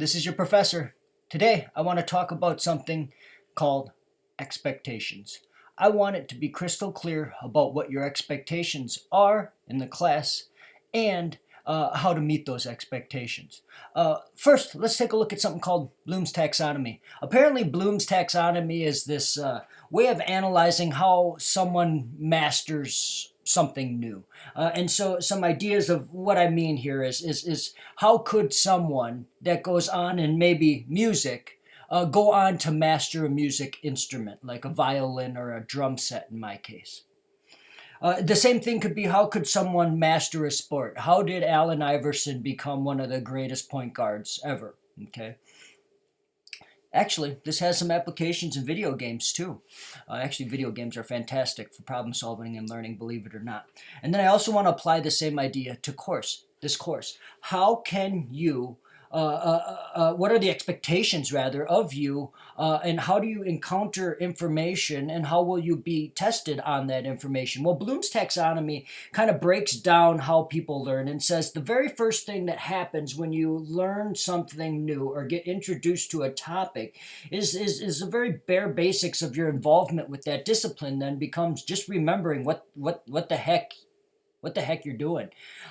This is your professor. Today, I want to talk about something called expectations. I want it to be crystal clear about what your expectations are in the class and how to meet those expectations. First, let's take a look at something called Bloom's taxonomy. Apparently, Bloom's taxonomy is this way of analyzing how someone masters something new. And so some ideas of what I mean here is how could someone that goes on in maybe music go on to master a music instrument, like a violin or a drum set in my case. The same thing could be how could someone master a sport? How did Allen Iverson become one of the greatest point guards ever? Okay. Actually, this has some applications in video games too. Actually, video games are fantastic for problem solving and learning, believe it or not. And then I also want to apply the same idea to this course. How can you what are the expectations rather of you, and how do you encounter information, and how will you be tested on that information? Well, Bloom's taxonomy kind of breaks down how people learn and says the very first thing that happens when you learn something new or get introduced to a topic is the very bare basics of your involvement with that discipline. Then becomes just remembering what the heck you're doing,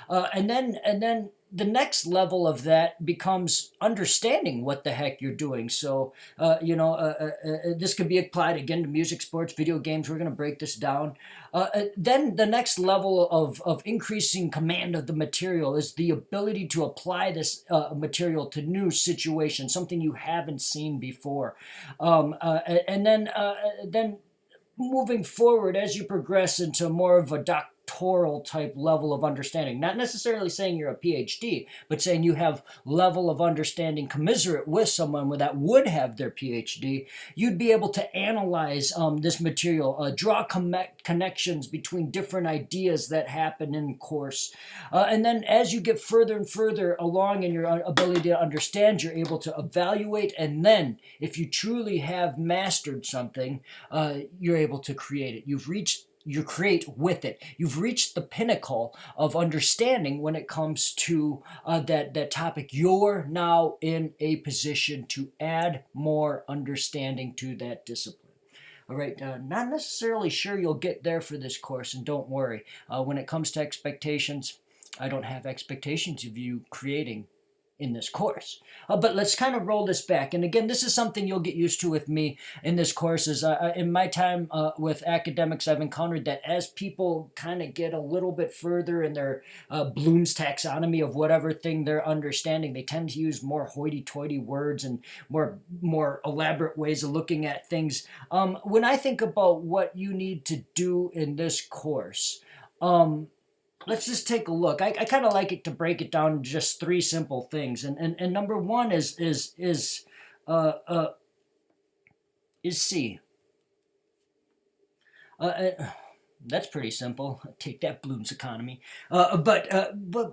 and then the next level of that becomes understanding what the heck you're doing. So, this could be applied again to music, sports, video games. We're going to break this down. Then the next level of increasing command of the material is the ability to apply this material to new situations, something you haven't seen before. And then moving forward as you progress into more of a doctoral type level of understanding, not necessarily saying you're a PhD, but saying you have level of understanding commensurate with someone that would have their PhD, you'd be able to analyze this material, draw connections between different ideas that happen in course. And then as you get further and further along in your ability to understand, you're able to evaluate, and then if you truly have mastered something, you're able to create it. You create with it. You've reached the pinnacle of understanding when it comes to that topic. You're now in a position to add more understanding to that discipline. All right, not necessarily sure you'll get there for this course, and don't worry. When it comes to expectations, I don't have expectations of you creating in this course. But let's kind of roll this back. And again, this is something you'll get used to with me in this course. Is in my time with academics, I've encountered that as people kind of get a little bit further in their Bloom's taxonomy of whatever thing they're understanding, they tend to use more hoity-toity words and more elaborate ways of looking at things. When I think about what you need to do in this course, let's just take a look. I kind of like it to break it down to just three simple things. And number one is C. That's pretty simple. Take that, Bloom's economy. But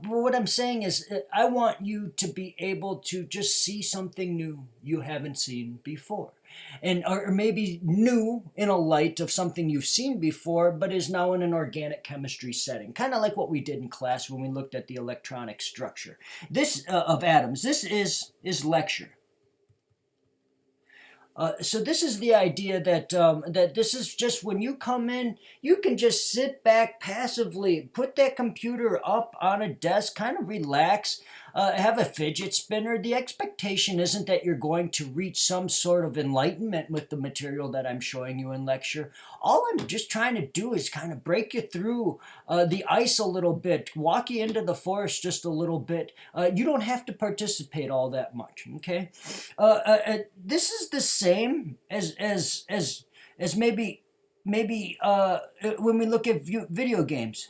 what I'm saying is I want you to be able to just see something new you haven't seen before. And or maybe new in a light of something you've seen before, but is now in an organic chemistry setting. Kind of like what we did in class when we looked at the electronic structure. This of atoms. This is lecture. So this is the idea that that this is just when you come in, you can just sit back passively, put that computer up on a desk, kind of relax, have a fidget spinner. The expectation isn't that you're going to reach some sort of enlightenment with the material that I'm showing you in lecture. All I'm just trying to do is kind of break you through the ice a little bit, walk you into the forest just a little bit. You don't have to participate all that much, okay? This is the same as maybe when we look at video games.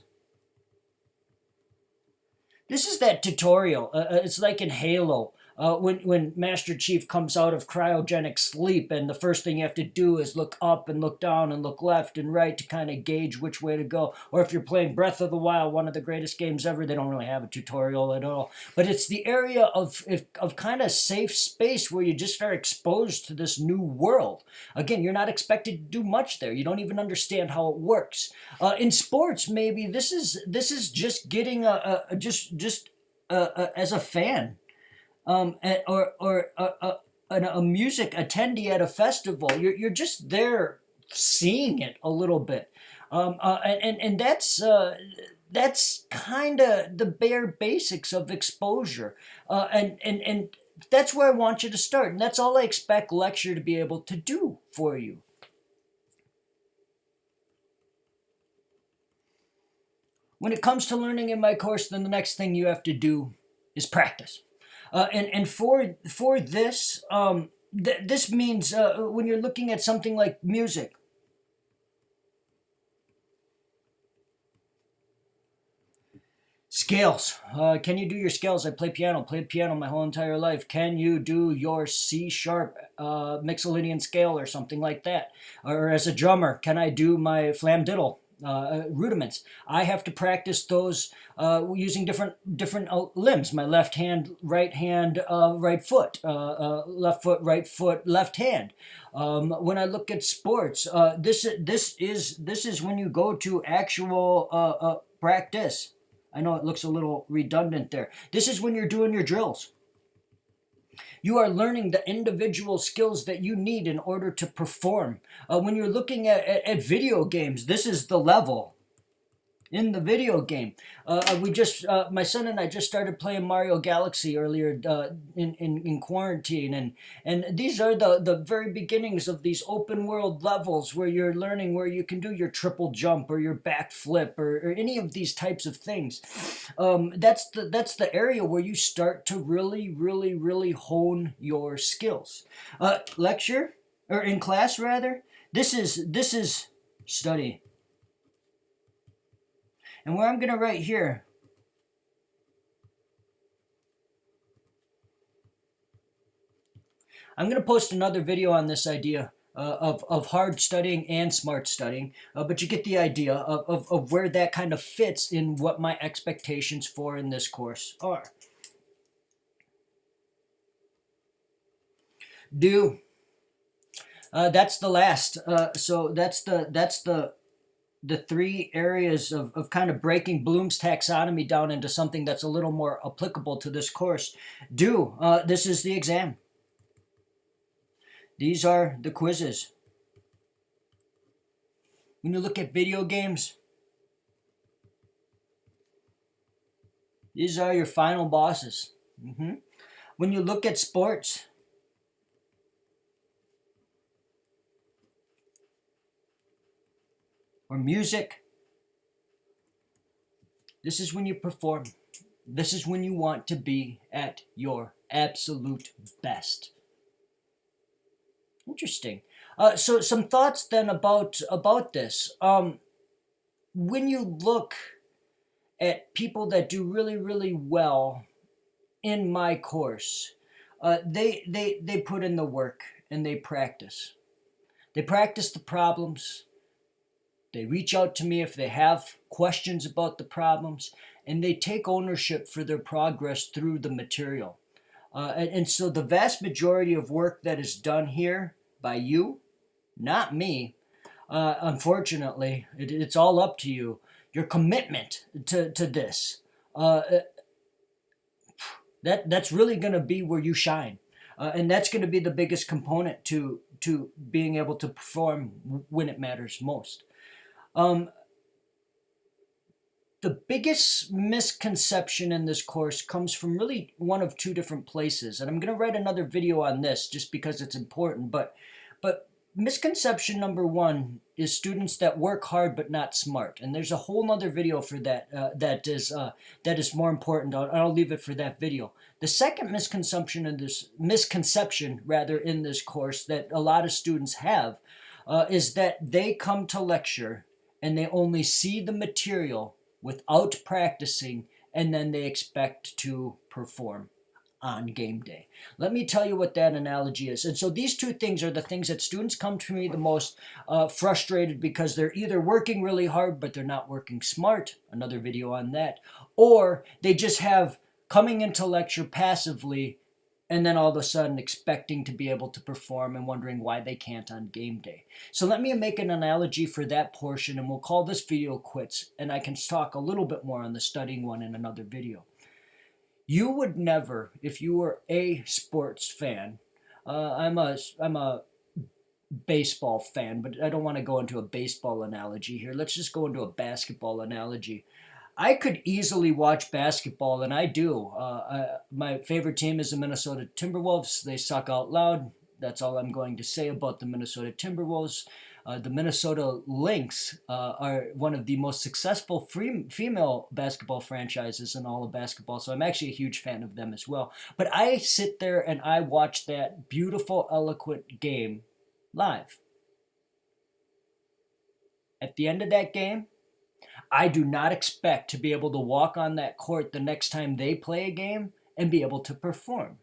This is that tutorial. It's like in Halo. When Master Chief comes out of cryogenic sleep, and the first thing you have to do is look up and look down and look left and right to kind of gauge which way to go. Or if you're playing Breath of the Wild, one of the greatest games ever, they don't really have a tutorial at all. But it's the area of kind of safe space where you just are exposed to this new world. Again, you're not expected to do much there. You don't even understand how it works. In sports, maybe this is just getting as a fan. or a music attendee at a festival. You're just there seeing it a little bit, and that's kind of the bare basics of exposure, and that's where I want you to start, and that's all I expect lecture to be able to do for you. When it comes to learning in my course, then the next thing you have to do is practice. And for this, this means when you're looking at something like music, scales. Can you do your scales? I play piano. Played piano my whole entire life. Can you do your C sharp Mixolydian scale or something like that? Or as a drummer, can I do my flamdiddle? Rudiments. I have to practice those using different limbs. My left hand, right foot, left foot, right foot, left hand. When I look at sports, this is when you go to actual practice. I know it looks a little redundant there. This is when you're doing your drills. You are learning the individual skills that you need in order to perform. When you're looking at video games, this is the level in the video game. My son and I just started playing Mario Galaxy earlier in quarantine, and these are the very beginnings of these open world levels where you're learning where you can do your triple jump or your back flip or any of these types of things. That's the area where you start to really hone your skills. Lecture or in class rather. This is study. And where I'm going to write here, I'm going to post another video on this idea of hard studying and smart studying, but you get the idea of where that kind of fits in what my expectations for in this course are. Do. That's the last. So that's the three areas of kind of breaking Bloom's taxonomy down into something that's a little more applicable to this course. This is the exam. These are the quizzes. When you look at video games, these are your final bosses. When you look at sports, or music, this is when you perform. This is when you want to be at your absolute best. Interesting. So some thoughts then about this. When you look at people that do really well in my course, they put in the work and they practice. They practice the problems. They reach out to me if they have questions about the problems, and they take ownership for their progress through the material. And so the vast majority of work that is done here by you, not me, unfortunately, it's all up to you. Your commitment to this, that's really going to be where you shine. And that's going to be the biggest component to being able to perform when it matters most. The biggest misconception in this course comes from really one of two different places, and I'm going to write another video on this just because it's important, but misconception number one is students that work hard but not smart, and there's a whole nother video for that that is more important. I'll leave it for that video. The second misconception in this course that a lot of students have is that they come to lecture and they only see the material without practicing, and then they expect to perform on game day. Let me tell you what that analogy is. And so these two things are the things that students come to me the most frustrated because they're either working really hard but they're not working smart, another video on that, or they just have coming into lecture passively and then all of a sudden expecting to be able to perform and wondering why they can't on game day. So let me make an analogy for that portion, and we'll call this video quits, and I can talk a little bit more on the studying one in another video. You would never, if you were a sports fan, I'm a baseball fan, but I don't want to go into a baseball analogy here. Let's just go into a basketball analogy. I could easily watch basketball, and I do. My favorite team is the Minnesota Timberwolves. They suck out loud. That's all I'm going to say about the Minnesota Timberwolves. The Minnesota Lynx are one of the most successful female basketball franchises in all of basketball, so I'm actually a huge fan of them as well. But I sit there and I watch that beautiful, eloquent game live. At the end of that game, I do not expect to be able to walk on that court the next time they play a game and be able to perform.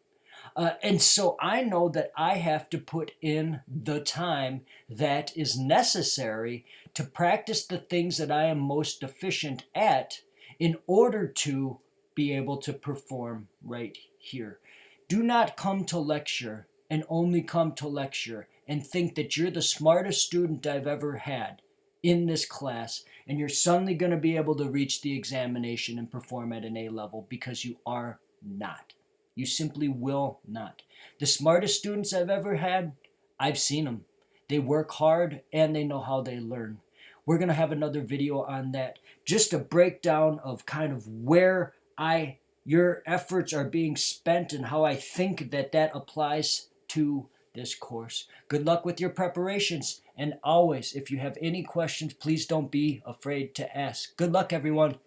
And so I know that I have to put in the time that is necessary to practice the things that I am most deficient at in order to be able to perform right here. Do not come to lecture and only come to lecture and think that you're the smartest student I've ever had in this class and you're suddenly going to be able to reach the examination and perform at an A level, because you are not. You simply will not. The smartest students I've ever had, I've seen them. They work hard and they know how they learn. We're going to have another video on that. Just a breakdown of kind of where your efforts are being spent and how I think that applies to this course. Good luck with your preparations. And always, if you have any questions, please don't be afraid to ask. Good luck, everyone.